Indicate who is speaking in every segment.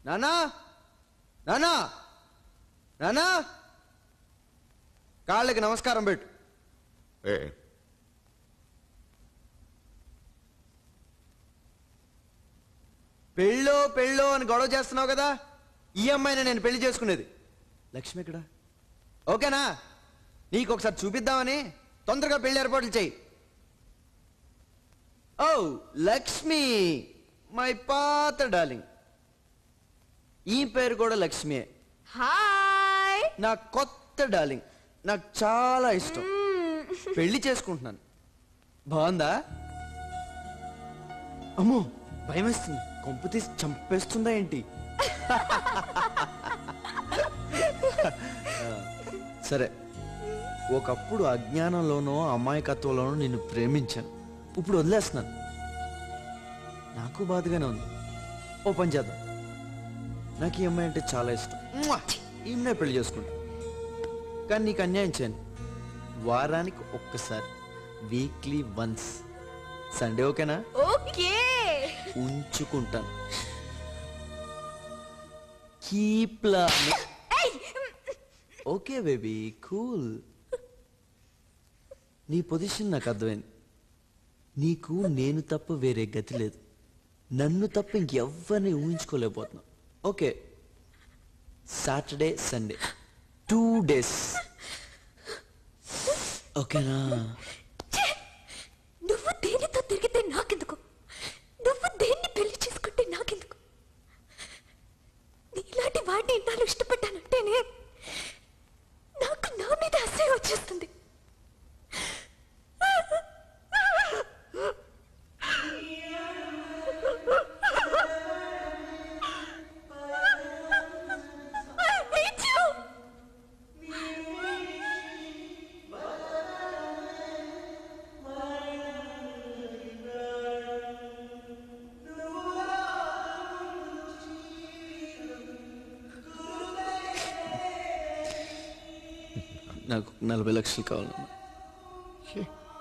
Speaker 1: నానా నానా నానా కాళ్ళకి నమస్కారం పెట్టు. పెళ్ళో పెళ్ళో అని గొడవ చేస్తున్నావు కదా, ఈ అమ్మాయిని నేను పెళ్లి చేసుకునేది. లక్ష్మి ఎక్కడ? ఓకేనా? నీకు ఒకసారి చూపిద్దామని తొందరగా పెళ్లి ఏర్పాట్లు చెయ్యి. ఓ లక్ష్మి, మై పాత డార్లింగ్. ఈ పేరు కూడా లక్ష్మియే.
Speaker 2: హాయ్.
Speaker 1: నా కొత్త డార్లింగ్, నాకు చాలా ఇష్టం. పెళ్లి చేసుకుంటున్నాను. బాగుందా? అమ్మో భయం వేస్తుంది, కొంపు తీసి చంపేస్తుందా ఏంటి? సరే, ఒకప్పుడు అజ్ఞానంలోనో అమాయకత్వంలోనో నిన్ను ప్రేమించాను, ఇప్పుడు వదిలేస్తున్నాను. నాకు బాధగానే ఉంది. ఓ పని చేద్దాం, నాకు ఈ అమ్మాయి అంటే చాలా ఇష్టం. ఈమెనే పెళ్లి చేసుకుంటా. కానీ నీకు అన్యాయం చేయను. వారానికి ఒక్కసారి, వీక్లీ వన్స్, సండే. ఓకేనా?
Speaker 2: ఓకే.
Speaker 1: ఉంచుకుంటాను. కీప్ లా. Okay baby, cool. నీ పొజిషన్ నాకు అర్థమైంది. నీకు నేను తప్ప వేరే గతి లేదు. నన్ను తప్ప ఇంకెవ్వరిని ఊహించుకోలేకపోతున్నావు. Okay, Saturday Sunday 2 days. ఓకేనా?
Speaker 2: నువ్వు దేనితో తిరిగితే నాకెందుకు? నువ్వు దేన్ని పెళ్లి చేసుకుంటే నాకెందుకు? నీలాంటి వాడిని ఇన్నాళ్ళు ఇష్టపడ్డానంటేనే నాకు నా మీద అసహ్యం వచ్చేస్తుంది.
Speaker 1: నాకు 40 లక్షలు కావాలన్నా.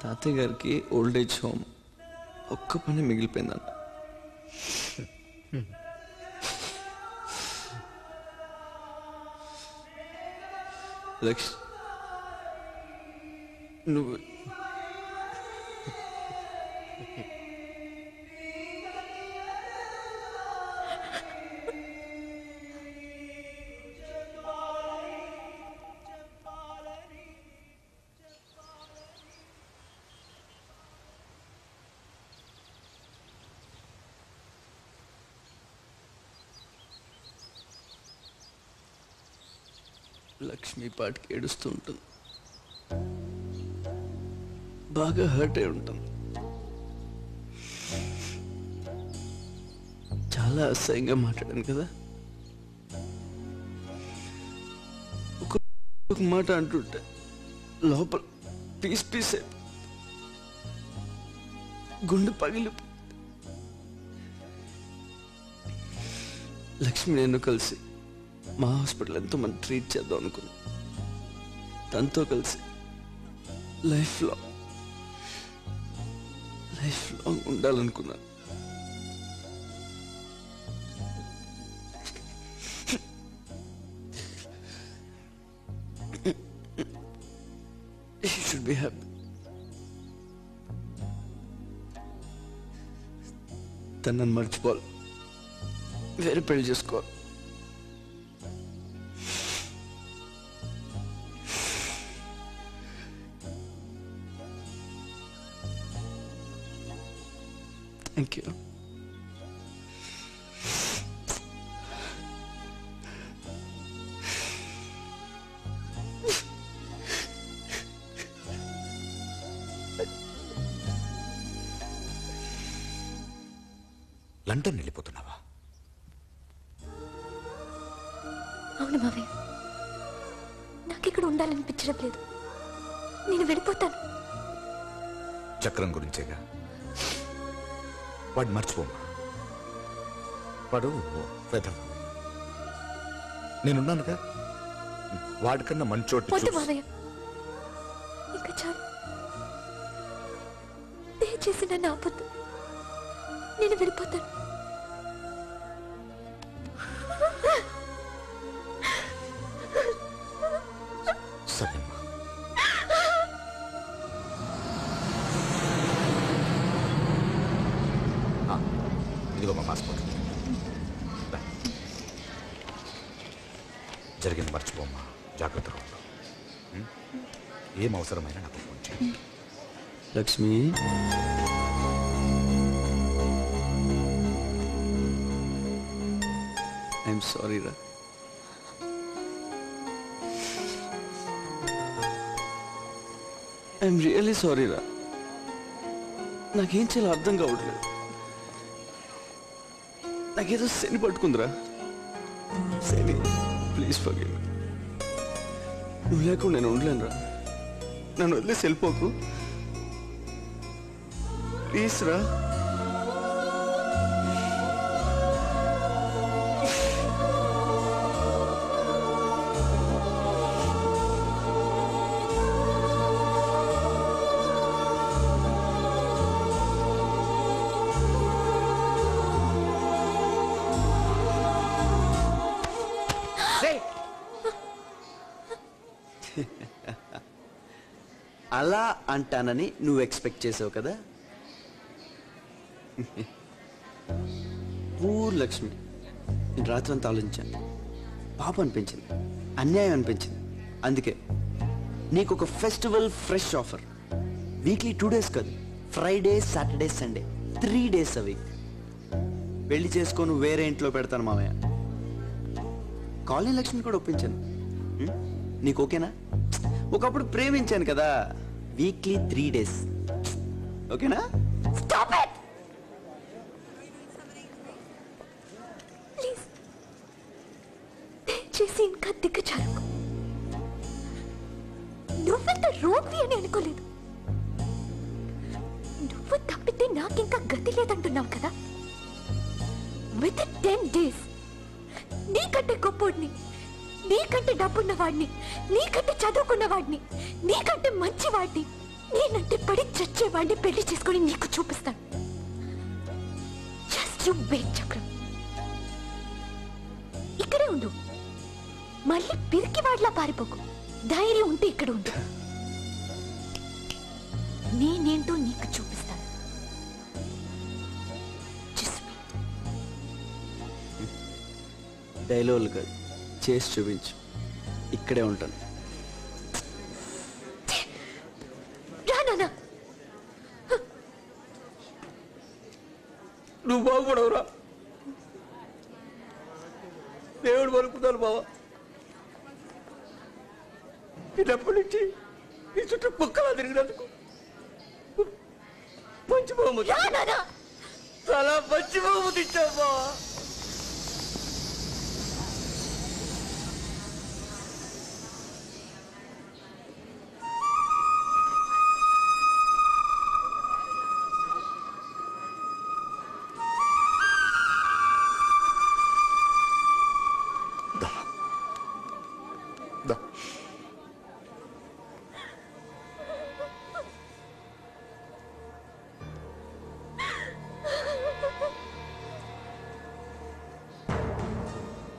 Speaker 1: తాతయ్య గారికి ఓల్డ్ ఏజ్ హోమ్ ఒక్క పని మిగిలిపోయిందంట. లక్ష నువ్వు లక్ష్మి పాటికి ఏడుస్తూ ఉంటుంది. బాగా హర్ట్ అయి ఉంటుంది. చాలా అసహ్యంగా మాట్లాడాను కదా. ఒక మాట అంటుంటే లోపల పీస్ పీస్ గుండె పగిలి. లక్ష్మి నేను కలిసి మా హాస్పిటల్ ఎంతో మంది ట్రీట్ చేద్దాం అనుకున్నా. తనతో కలిసి లైఫ్ లాంగ్ ఉండాలనుకున్నా. You should be happy. తనని మర్చిపోవాలి, వేరే పెళ్లి చేసుకోవాలి. Thank you.
Speaker 3: లండన్ వెళ్ళిపోతున్నావా?
Speaker 2: అవును మావయ్య, నాకిక్కడ ఉండాలనిపించడం లేదు. నేను వెళ్ళిపోతాను.
Speaker 3: చక్రం గురించేగా. వాడు మర్చిపోమ్మా. వాడు వెధవ. నేనున్నానుగా. వాడికన్నా మంచోటి
Speaker 2: వద్దు మావయ్య, ఇంకా చాలు. దయచేసి నన్ను ఆపొద్దు. నేను వెళ్ళిపోతాను.
Speaker 3: జరిగింది మర్చిపోమ్మా, జాగ్రత్తగా ఉండు. ఏం అవసరమైనా నాకు ఫోన్ చేయి.
Speaker 1: లక్ష్మి, ఐఎమ్ సారీ రా. ఐఎమ్ రియల్లీ సారీ రా. నాకేం చేయాలో అర్థం కావట్లేదు. నాకేదో శని పట్టుకుందిరా. శని, ప్లీజ్ ఫర్గివ్ మీ. నువ్వు లేకుండా నేను ఉండలేను రా. నన్ను వదిలేసి వెళ్ళిపోకు ప్లీజ్ రా. అలా అంటానని నువ్వు ఎక్స్పెక్ట్ చేసావు కదా. పూర్ లక్ష్మి, నేను రాత్రంతా ఆలోచించాను. పాప అనిపించింది, అన్యాయం అనిపించింది. అందుకే నీకు ఒక festival fresh offer. Weekly 2 days కాదు, Friday, Saturday, Sunday 3 days a week. పెళ్లి చేసుకొని వేరే ఇంట్లో పెడతాను మామయ్య. కాలనీ లక్ష్మిని కూడా ఒప్పించాను. నీకు ఓకేనా? ఒకప్పుడు ప్రేమించాను కదా. వీక్లీ 3 days, ఓకేనా?
Speaker 2: Stop it please. దయచేసి ఇంకా దిగజారుకు. నువ్వెంత రోగ్వి అని అనుకోలేదు. నువ్వు తప్పితే నాకింకా గతి లేదంటున్నావు కదా. విత్ 10 days నీకంటే గొప్పోడిని, నీకంటే డబ్బున్నవాడిని, నీకంటే చదువుకున్నవాడిని, నీకంటే మంచివాడిని, నేనంటే పడి చచ్చేవాడిని పెళ్లి చేసుకుని నీకు చూపిస్తాను. జస్ట్ యు వెయిట్ చక్రం. ఇక్కడే ఉండు, మళ్ళీ పిరికి వాడిలా పారిపోకు. ధైర్యం ఉంటే ఇక్కడ ఉండు. నేనేంటో నీకు చూపిస్తాను. Just wait.
Speaker 1: డైలాగులు కాదు, చేసి చూపించు. ఇక్కడే ఉంటాను.
Speaker 2: రానా
Speaker 1: నువ్వు బాగుపడవురా. దేవుడు పలుకుతాను బావా. చిన్నప్పటి నుంచి ఈ చుట్టూ కుక్కలా తిరిగినందుకు మంచి బహుమతి,
Speaker 2: రానా
Speaker 1: చాలా మంచి బహుమతి ఇచ్చావు బావా.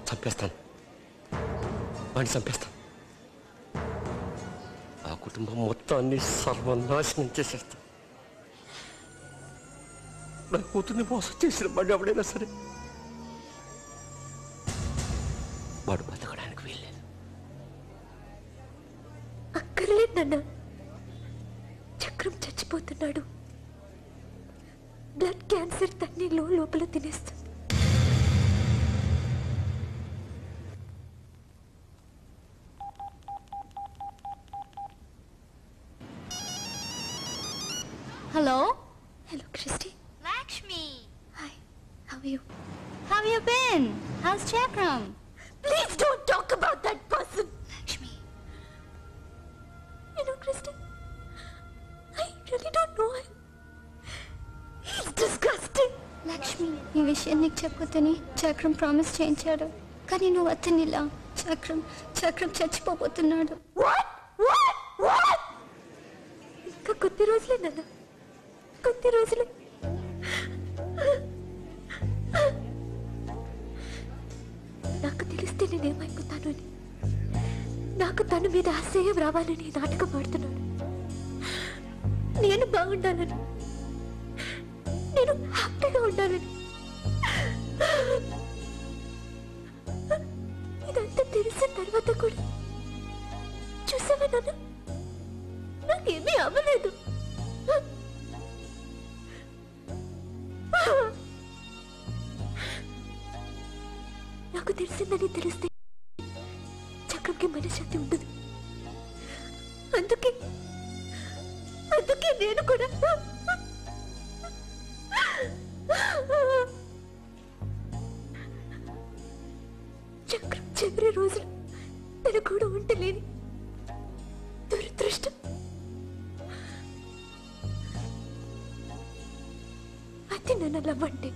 Speaker 4: చంపేస్తాను, వాడిని చంపేస్తాను. ఆ కుటుంబం మొత్తాన్ని సర్వనాశనం చేసేస్తాను. నా కూతుర్ని మోసం చేసిన వాడు ఎవడైనా సరే వాడు బతకడానికి వీల్లేదు.
Speaker 2: అక్కర్లేదు నాన్న. చక్రం చచ్చిపోతున్నాడు. బ్లడ్ క్యాన్సర్ తన్ని లోపల తినేస్తుంది.
Speaker 5: Hello?
Speaker 2: Hello Christy.
Speaker 5: Lakshmi!
Speaker 2: Hi, how are you?
Speaker 5: How have you been? How's Chakram?
Speaker 2: Please don't talk about that person.
Speaker 5: Lakshmi.
Speaker 2: You know, Kristen, I really don't know him. He's disgusting.
Speaker 5: Lakshmi, ఈ విషయం నీకు చెప్పొద్దని చక్రం promise చేయించాడు. కానీ నువ్వు అతనిలా చక్రం చచ్చిపోతున్నాడు.
Speaker 2: What? What? What? ఇంకా కొద్ది రోజులే నాన్న, కొద్ది రోజులే. నాకు తెలిస్తే నేనేమైపోతాను అని, నాకు తన మీద ఆశయం రావాలని నాటకం ఆడుతున్నాడు. నేను బాగుండాలని, నేను హ్యాపీగా ఉండాలని. ఇదంతా తెలిసిన తర్వాత కూడా చూసావా నాన్న, నాకేమీ అవ్వలేదు. నాకు తెలిసిందని తెలిస్తే చక్రంకి మనశ్శాంతి ఉండదు. అందుకే నేను కూడా చక్రం చివరి రోజులు తన కూడా ఉండలేని దురదృష్టం. అది నన్ను లవ్వంటే.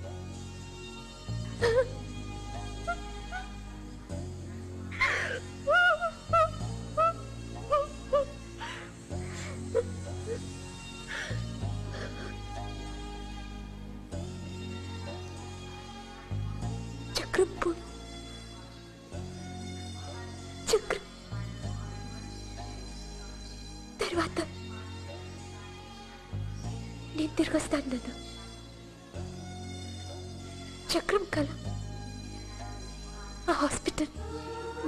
Speaker 2: చక్రం పోను. చక్రం తర్వాత నేను తిరిగి వస్తాను నాన్న. చక్రం కల ఆ హాస్పిటల్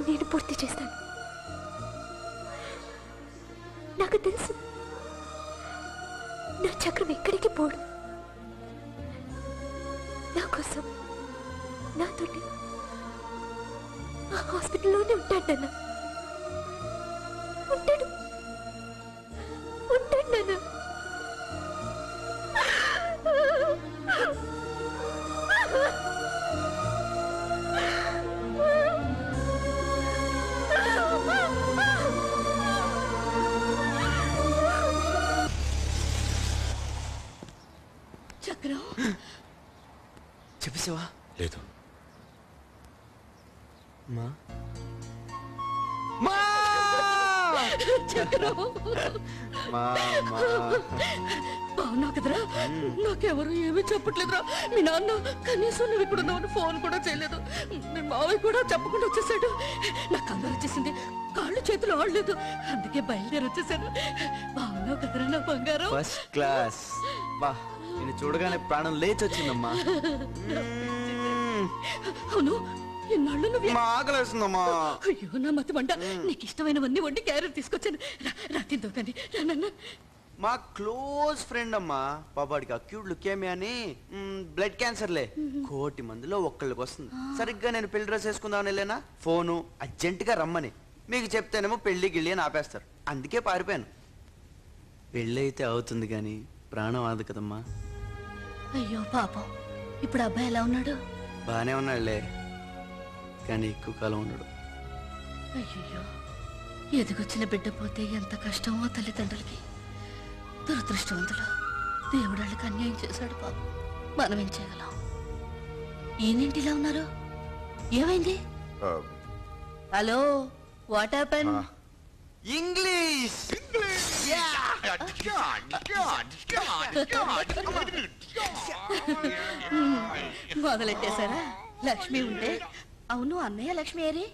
Speaker 2: నేను పూర్తి చేస్తాను. నాకు తెలుసు నా చక్రం ఎక్కడికి పోడు. నా కోసం నాతోటి ఆ హాస్పిటల్లోనే ఉంటాడు నాన్న. ఉంటాడు నాన్న. చక్రం
Speaker 1: చెప్పేసావా?
Speaker 3: లేదు.
Speaker 1: మా
Speaker 2: చక్రం
Speaker 1: మా మా
Speaker 2: బాగున్నావు కదరా? నాకెవరు ఏమీ చెప్పట్లేదురా. మీ నాన్న కనీసం నువ్వు ఇక్కడ ఉన్నావు ఫోన్ కూడా చేయలేదు. మీ మావయ్య కూడా చెప్పకుండా వచ్చేసాడు. నాకు అందరూ వచ్చేసింది, కాళ్ళు చేతులు ఆడలేదు, అందుకే బయలుదేరి వచ్చేసాను. బాగున్నావు కదరా నా బంగారం?
Speaker 1: First class. బా నేను చూడగానే ప్రాణం లేచి వచ్చిందమ్మా.
Speaker 2: అవును, ఎన్నాళ్ళు నువ్వు
Speaker 1: మా ఆకలేస్తుందమ్మా.
Speaker 2: అయ్యో నా మతి మంట. నీకు ఇష్టమైనవన్నీ వండి క్యారెట్ తీసుకొచ్చాను. రా తిందో కానీ.
Speaker 1: మా క్లోజ్ ఫ్రెండ్ అమ్మా. పాపాడికి అక్యూట్ లుకేమియా అని బ్లడ్ క్యాన్సర్లే. 1,000,000 మందిలో ఒక్కళ్ళకి వస్తుంది. సరిగ్గా నేను పెళ్లి డ్రెస్ వేసుకుందామని వెళ్ళానా, ఫోను అర్జెంటుగా రమ్మని. మీకు చెప్తేనేమో పెళ్లి గిళ్ళి అని ఆపేస్తారు. అందుకే పారిపోయాను. పెళ్ళి అయితే అవుతుంది కానీ ప్రాణం ఆదు కదమ్మా.
Speaker 2: అయ్యో పాపం, ఇప్పుడు అబ్బాయి ఎలా ఉన్నాడు?
Speaker 1: బానే ఉన్నాడులే, కానీ ఎక్కువ కాలం ఉన్నాడు.
Speaker 2: అయ్యో, ఎదిగొచ్చిన బిడ్డ పోతే ఎంత కష్టమో తల్లిదండ్రులకి. దురదృష్టవంతులు, దేవుడు వాళ్ళకి అన్యాయం చేశాడు పాపం. మనం ఏం చేయగలం? ఈయనేంటి ఇలా ఉన్నారు? ఏమైంది? Hello, what happen?
Speaker 1: ఇంగ్లీష్
Speaker 2: మొదలెట్టేశారా? లక్ష్మి ఉంటే. అవును, అన్నయ్య లక్ష్మి ఏరి?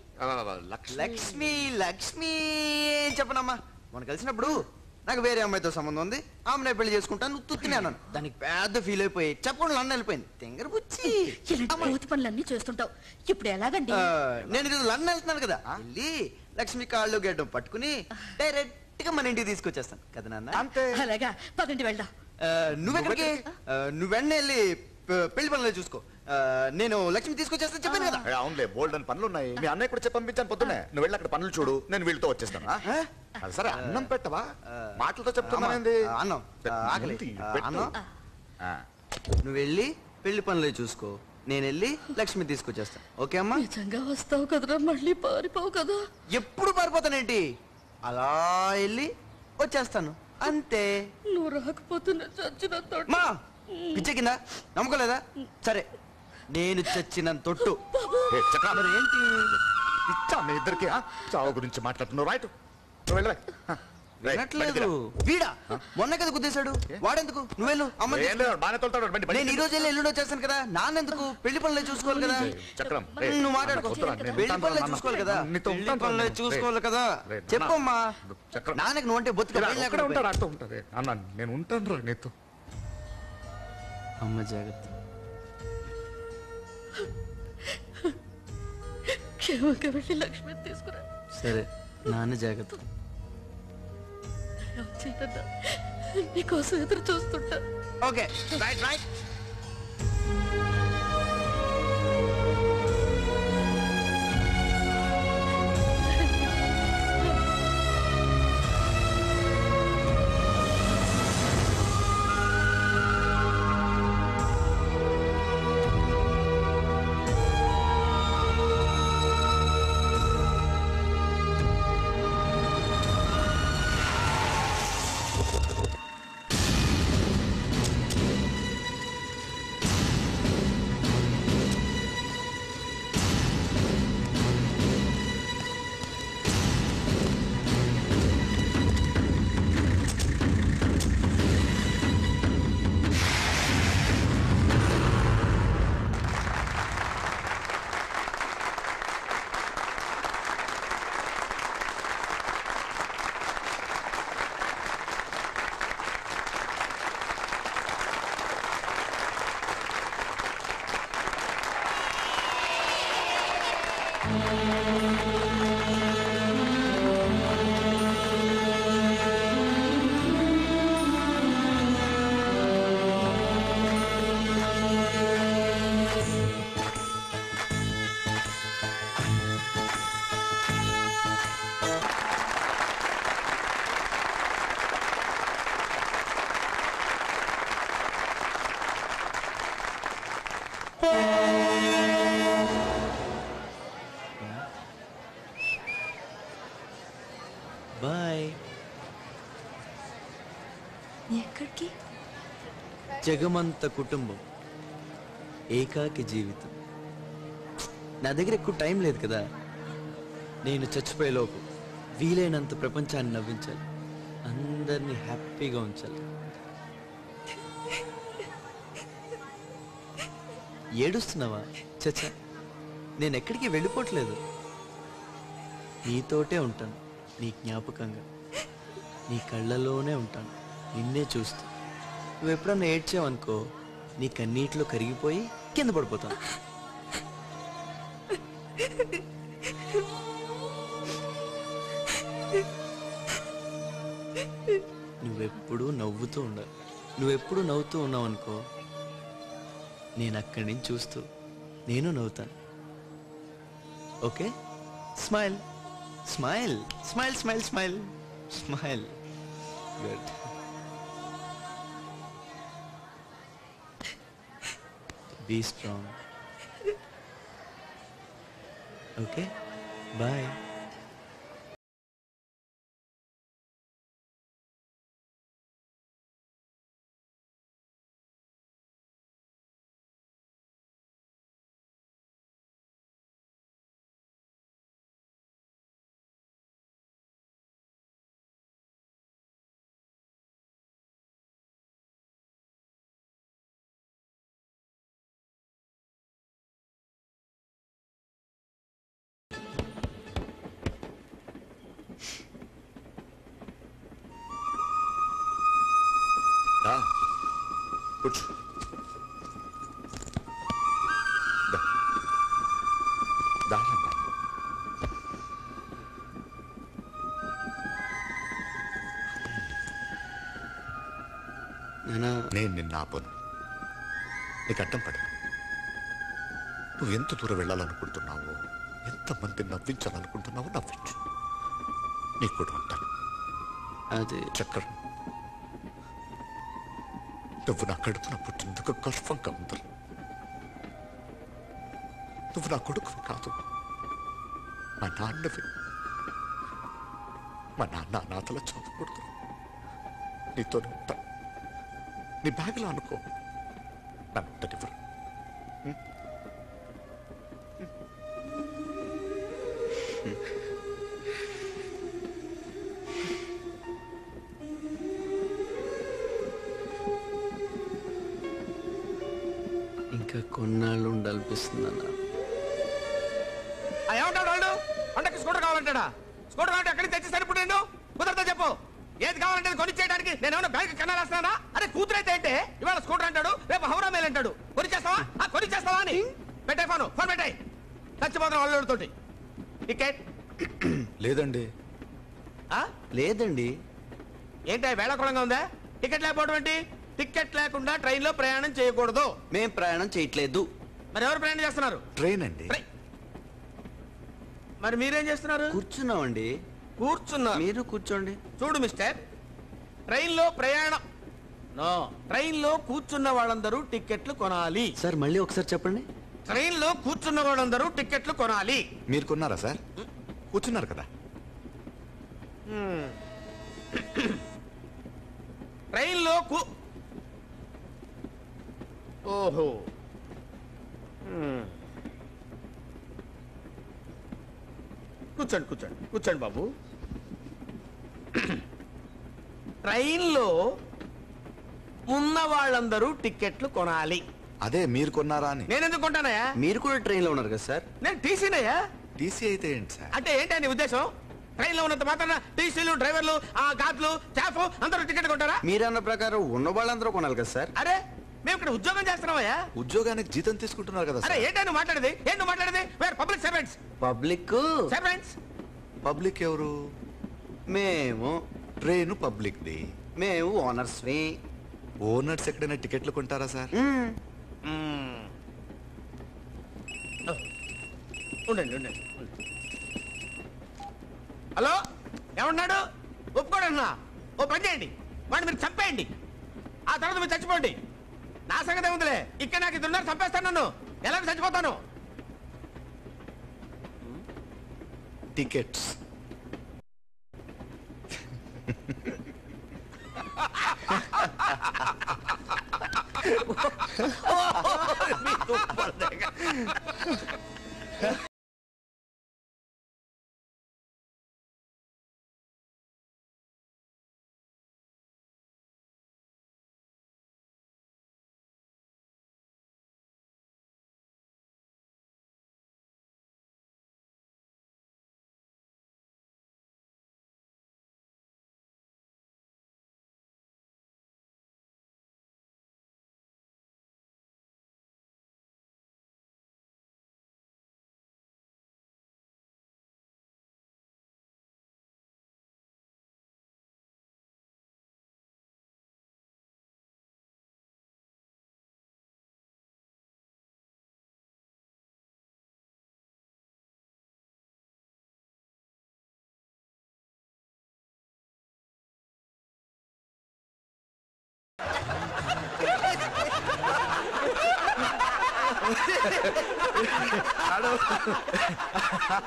Speaker 1: లక్ష్మి లక్ష్మి చెప్పనమ్మా. మొన్న కలిసినప్పుడు నాకు వేరే అమ్మాయితో సంబంధం ఉంది, ఆమెనే పెళ్లి చేసుకుంటాను తుత్తినే అన్నాను. దానికి పెద్ద ఫీల్ అయిపోయి చెప్పకుండా నన్ను వెళ్ళిపోయింది. తెంగర బుచ్చి.
Speaker 2: ఇలాంటి పూతి పనులన్నీ చేస్తుంటావు. ఇప్పుడు ఎలాగండి?
Speaker 1: నేను ఇది లండన్ వెళ్తున్నాను కదా, వెళ్ళి లక్ష్మి కాళ్ళు గడ్డం పట్టుకుని డైరెక్ట్ గా మన ఇంటికి తీసుకొచ్చేస్తాను కదా నాన్న.
Speaker 3: అంతే.
Speaker 2: అలాగా, పదండి వెళ్దాం.
Speaker 1: నువ్వెక్కడికి? నువ్వు వెంటనే వెళ్ళి పెళ్లి పనులు చూసుకో. నేను లక్ష్మి తీసుకొచ్చేస్తాను చెప్పాను కదా.
Speaker 3: అవునులే, బోల్డ్ అని పనులు ఉన్నాయి. మీ అన్నయ్య కూడా చెప్పి పంపించాను పొద్దునే. నువ్వు వెళ్ళి అక్కడ పనులు చూడు, నేను వీళ్ళతో వచ్చేస్తాను. అది సరే, అన్నం పెట్టవా? మాటలతో చెప్తున్నానండి.
Speaker 1: అన్నం ఆకలి.
Speaker 3: పెట్టు.
Speaker 1: అన్నం నువ్వు వెళ్ళి పెళ్లి పనులు చూసుకో, నేను వెళ్ళి లక్ష్మి తీసుకొచ్చేస్తాను. ఓకే అమ్మా?
Speaker 2: నిజంగా వస్తావు కదరా? మళ్ళీ పారిపోవు కదా?
Speaker 1: ఎప్పుడు పారిపోతానేంటి, అలా వెళ్ళి వచ్చేస్తాను అంతే.
Speaker 2: నువ్వు రాకపోతే చచ్చిన
Speaker 1: మా పిచ్చ కింద నమ్మకలేదా? సరే, నేను చచ్చిన తొట్టు.
Speaker 3: మరి
Speaker 1: ఏంటి
Speaker 3: ఇచ్చా మీ ఇద్దరికి చావు గురించి మాట్లాడుతున్నావు? రైట్, వెళ్ళవే.
Speaker 1: వినట్లేదు. వీడా మొన్న కదా గుద్దేశాడు, వాడెందుకు? నువ్వెళ్ళు అమ్మ.
Speaker 3: బాగానే తోలుతాడు.
Speaker 1: నేను ఈ రోజు వెళ్ళి ఎల్లుండి వచ్చేస్తాను కదా, నాన్నెందుకు? పెళ్లి పనులే చూసుకోవాలి కదా.
Speaker 3: చక్రం,
Speaker 1: నువ్వు మాట్లాడుకో. పెళ్లి పనులే చూసుకోవాలి కదా, పెళ్లి పనులే చూసుకోవాలి కదా. చెప్పమ్మా. నాన్నకి నువ్వు అంటే బొత్తుగా
Speaker 3: ఉంటారు. అన్న నేను ఉంటాను రా నీతో.
Speaker 1: అమ్మ జాగ్రత్త.
Speaker 2: క్షేమంగా వెళ్ళి లక్ష్మిని తీసుకురా.
Speaker 1: సరే నాన్న జాగ్రత్త.
Speaker 2: చైతన్య, నీకోసం ఎదురు చూస్తుంటా.
Speaker 3: Okay right right.
Speaker 1: బాయ్.
Speaker 5: ఎక్కడికి?
Speaker 1: జగమంత కుటుంబం, ఏకాకి జీవితం. నా దగ్గర ఎక్కువ టైం లేదు కదా. నేను చచ్చిపోయేలోపు వీలైనంత ప్రపంచాన్ని నవ్వించాలి, అందరినీ హ్యాపీగా ఉంచాలి. ఏడుస్తున్నావా? చచ్చా, నేను ఎక్కడికి వెళ్ళిపోవట్లేదు. నీతోటే ఉంటాను, నీ జ్ఞాపకంగా, నీ కళ్ళలోనే ఉంటాను, నిన్నే చూస్తూ. నువ్వు ఎప్పుడన్నా ఏడ్చావనుకో, నీ కన్నీటిలో కరిగిపోయి కింద పడిపోతాను. నువ్వెప్పుడూ నవ్వుతూ ఉండాలి. నువ్వెప్పుడు నవ్వుతూ ఉన్నావు అనుకో, నేను అక్కడి నుంచి చూస్తూ నేను నవ్వుతాను. Okay? Smile smile smile smile smile smile. Good. Be strong. Okay, bye.
Speaker 3: కూర్చో. నేను నిన్న ఆపను, నీకు అడ్డం పడను. నువ్వు ఎంత దూరం వెళ్ళాలనుకుంటున్నావో, ఎంతమంది నవ్వించాలనుకుంటున్నావో నవ్వించు. నీకు కూడా ఉంటాను.
Speaker 1: అది
Speaker 3: చక్రం, నువ్వు నా కడుపున పుట్టినందుకు గర్వంగా ఉంది. నువ్వు నా కొడుకు కాదు, మా నాన్నవి. మా నాన్న అనాథలో చదువుకూడదు. నీతోనే ఉంటా. నీ బ్యాగ్లో అనుకో, నన్ను ఉండనివ్వరు.
Speaker 1: ఇంకా కొన్నాళ్ళు ఉండాలనిపిస్తుంది అన్న.
Speaker 6: ఏమంటాడు వాళ్ళు? పంటకి స్కూటర్ కావాలంటాడా? స్కూటర్ కావాలంటే ఎక్కడికి తెచ్చి సరిపడు. నేను కుదరదా చెప్పు? ఏది కావాలంటే కొనిచ్చేయడానికి నేనేమన్నా బ్యాంక్ కన్నాలేస్తానా? అరే కూతురైతే అంటే ఇవాళ స్కూటర్ అంటాడు, రేపు హౌరా మేలు అంటాడు. కొనిచ్చేస్తావా? కొనిచ్చేస్తావా అని పెట్టే ఫోన్ పెట్టాయి. చచ్చిపోతాను వాళ్ళతోటి. టికెట్
Speaker 3: లేదండి.
Speaker 1: లేదండి.
Speaker 6: ఏంటి వేళకోళంగా ఉందా? టికెట్ లేకపోవడం ఏంటి? టికెట్ లేకుండా ట్రైన్ లో ప్రయాణం చేయకూడదు.
Speaker 1: మేం ప్రయాణం చేయట్లేదు.
Speaker 6: మరి ఎవరు ప్రయాణం చేస్తున్నారు?
Speaker 3: ట్రైన్ అండి.
Speaker 6: మరి మీరేం చేస్తున్నారు?
Speaker 1: కూర్చున్నామండి.
Speaker 6: కూర్చున్నారు.
Speaker 1: మీరు కూర్చోండి.
Speaker 6: చూడు మిస్టర్, ట్రైన్ లో ప్రయాణం నో, ట్రైన్ లో కూర్చున్న వాళ్ళందరూ టికెట్లు కొనాలి.
Speaker 1: సార్ మళ్ళీ ఒకసారి చెప్పండి.
Speaker 6: ట్రైన్ లో కూర్చున్న వాళ్ళందరూ టికెట్లు కొనాలి.
Speaker 3: మీరు కొన్నారా సార్? కూర్చున్నారు కదా.
Speaker 6: ట్రైన్ లో ఓహో కూర్చోండి కూర్చోండి కూర్చోండి బాబు. ట్రైన్ లో ఉన్న వాళ్ళందరూ టికెట్లు కొనాలి.
Speaker 3: అదే మీరు కొన్నారా అని.
Speaker 6: నేను ఎందుకు కొంటానయ్యా?
Speaker 1: మీరు కూడా ట్రైన్ లో ఉన్నారు కదా సార్?
Speaker 6: నేను టీసీనయ్యా.
Speaker 3: టీసీ అయితే ఏంటి సార్?
Speaker 6: అంటే ఏంటి నీ ఉద్దేశం? ట్రైన్ లో ఉన్నంత మాత్రాన టీసీలు, డ్రైవర్లు, ఆ గాతులు, స్టాఫ్ అందరూ టికెట్ కొంటారా?
Speaker 1: మీరన్న ప్రకారం ఉన్న వాళ్ళందరూ కొనాలి కదా సార్?
Speaker 6: అరే మేము ఇక్కడ ఉద్యోగం చేస్తున్నామయ్యా.
Speaker 3: ఉద్యోగానికి జీతం తీసుకుంటున్నారు కదా
Speaker 6: అరే
Speaker 3: సార్.
Speaker 6: ఏంటో మాట్లాడేది? ఏం నువ్వు మాట్లాడేది? Wear public servants.
Speaker 1: Public
Speaker 6: servants.
Speaker 3: Public ఎవరు?
Speaker 1: మేము.
Speaker 3: Train public the.
Speaker 1: మేము ఓనర్స్.
Speaker 3: ఓనర్స్ ఎక్కడైనా టికెట్లు కొంటారా సార్?
Speaker 6: ఉండండి ఉండండి. హలో, ఏమన్నాడు? ఒప్పుకోడన్నా. ఓ పని చేయండి, వాడిని మీరు చంపేయండి. ఆ తర్వాత మీరు చచ్చిపోండి. నా సంగతి ఏముందిలే. ఇక్కడ నాకు ఇది ఉన్నారు, చంపేస్తాను. నన్ను ఎలాగ చచ్చిపోతాను.
Speaker 3: టికెట్స్.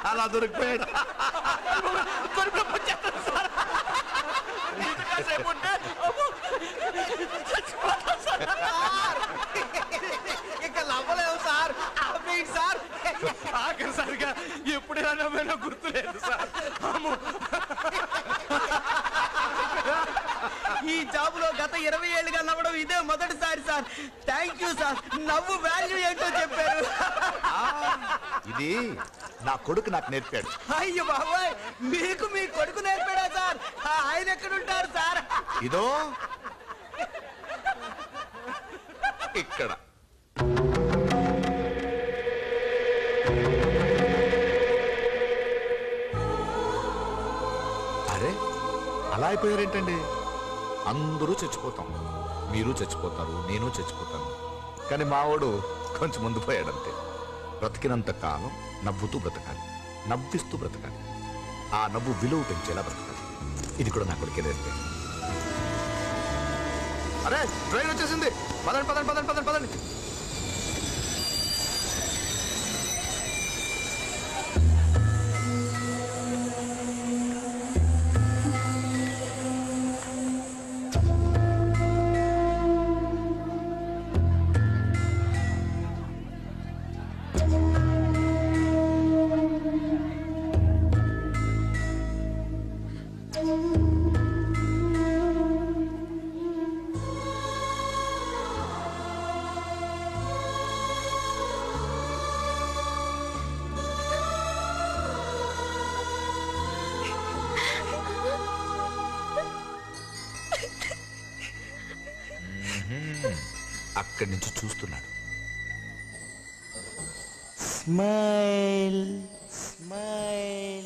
Speaker 3: అలా దొరికిపోయాడు.
Speaker 6: ఇంకా నవ్వలేవు సార్. సార్ ఆఖరిసారిగా ఎప్పుడైనా నవ్వేనో గుర్తులేదు సార్. ఈ జాబులో గత 20 ఏళ్ళుగా నవ్వడం ఇదే మొదటిసారి సార్. Thank you sir. నవ్వు వాల్యూ ఏంటో చెప్పారు.
Speaker 3: ఇది నా కొడుకు నాకు నేర్పాడు.
Speaker 6: అయ్యో బాబాయ్, మీకు మీ కొడుకు నేర్పాడా సార్? ఆయన ఎక్కడుంటారు సార్?
Speaker 3: ఇదో ఇక్కడ. అరే అలా అయిపోయారేంటండి? అందరూ చచ్చిపోతాం. మీరు చచ్చిపోతారు, నేను చచ్చిపోతాను. కానీ మావాడు కొంచెం ముందు పోయాడంతే. బ్రతికినంత కాలం నవ్వుతూ బ్రతకాలి, నవ్విస్తూ బ్రతకాలి. ఆ నవ్వు విలువ పెంచేలా బ్రతకాలి. ఇది కూడా నా కొడుకే నేర్పే. అరే ట్రైన్ వచ్చేసింది. పదండి పదండి పదండి పదండి పదండి. అక్కడి నుంచి చూస్తున్నాడు.
Speaker 1: Smile smile